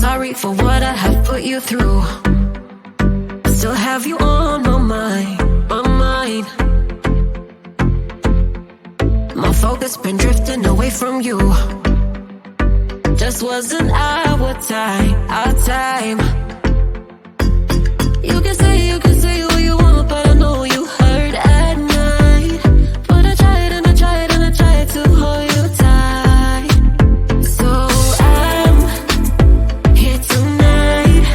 sorry for what I have put you through. I still have you on my mind, my mind. My focus been drifting away from you. Just wasn't our time, our time. You can say what you want, but I know you hurt at night. But I tried and I tried and I tried to hold you tight. So I'm here tonight,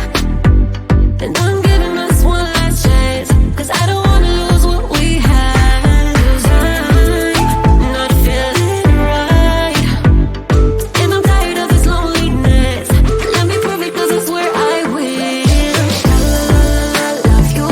and I'm giving us one last chance, 'cause I don't wanna lose what we had. 'Cause I'm not feeling right, and I'm tired of this loneliness. Let me prove it, 'cause I swear I will. I love you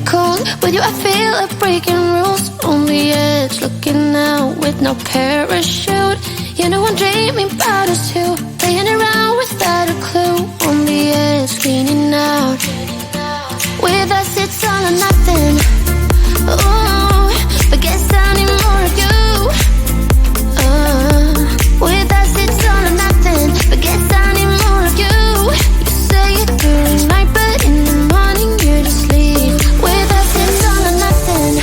cold. With you I feel like breaking rules. On the edge, looking out with no parachute. You know I'm dreaming about us two, playing around without a clue. On the edge, leaning out. With us it's all or nothing. Ooh, but guess I need more of you. With us it's all or nothing, but guess I need more of you. You say it during night, but in the morning you just leave. With us it's all or nothing.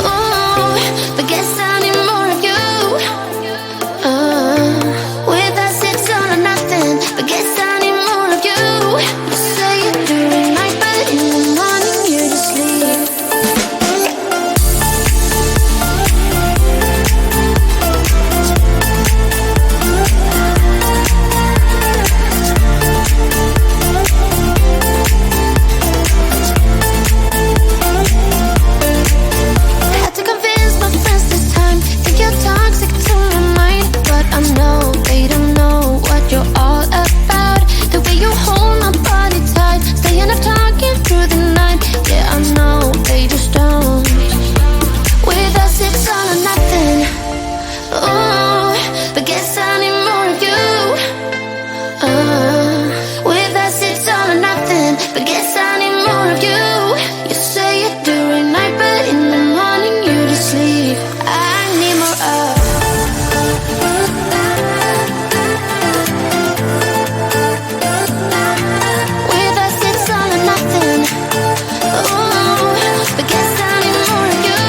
Ooh, but guess I need more of you. With us it's all or nothing, but guess I need more of you. You say it during night, but in the morning you just leave. Had to convince my friends this time. Think you're toxic to my mind, but I know they don't know what you're all about. The way you hold my body tight, staying up talking through the night. Yeah, I know they just don't. With us it's all or nothing. Ooh, but guess I need more of you. With us it's all or nothing, but guess I need more of you. You say it during night, but in the morning you just leave. I need more of. With us it's all or nothing. Ooh, but guess I need more of you.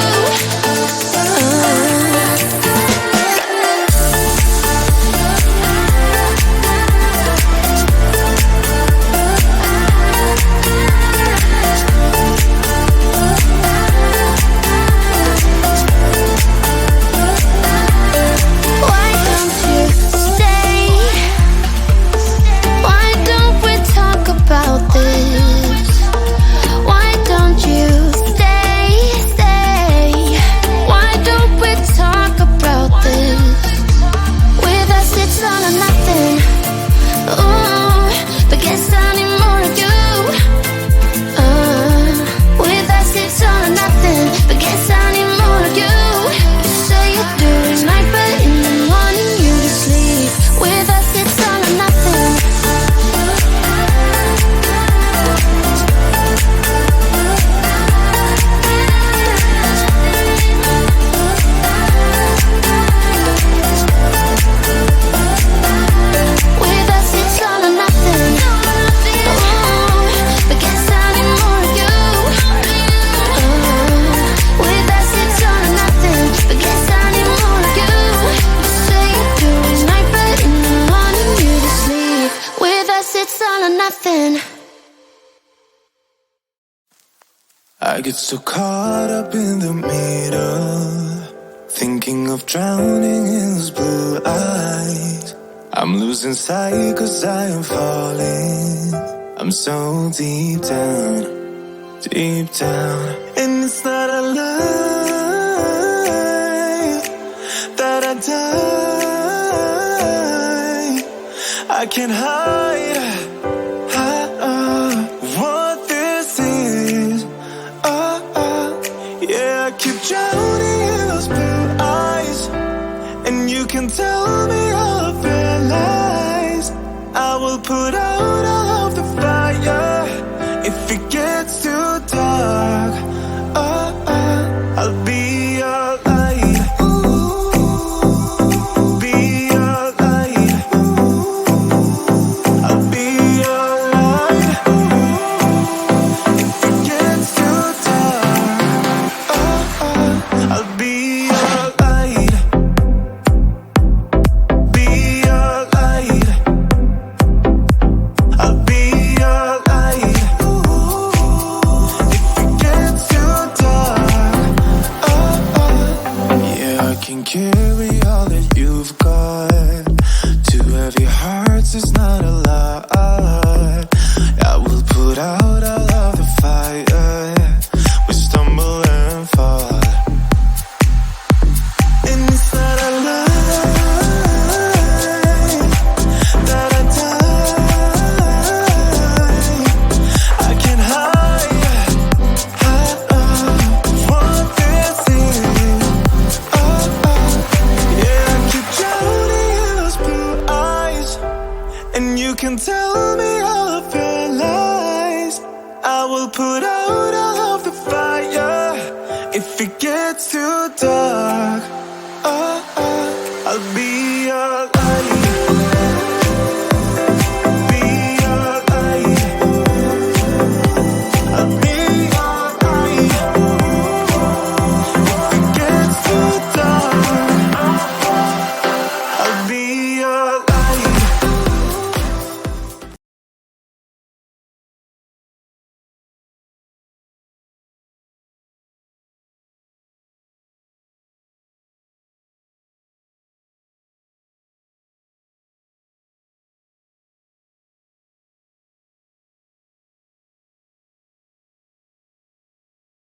Why don't you stay? Why don't we talk about this? Why don't you stay? Why don't we talk about this? With us it's all or nothing. Ooh, but guess I need more of you. With us it's all or nothing, but guess I need more of you. You say it during night, but in the morning you just leave. With us it's all or nothing. With us it's all or nothing. Ooh, but guess I need more of you. With us it's all or nothing, but guess I need more of you. You say it during night, but in the morning you just leave. With us it's all or nothing. I get so caught up in the middle, thinking of drowning in those blue eyes. I'm losing sight 'cause I am falling. I'm so deep down, and it's not a lie that I die. I can't hide what this is. Yeah, I keep drowning in those blue eyes, and you can tell me all of your lies. I will put out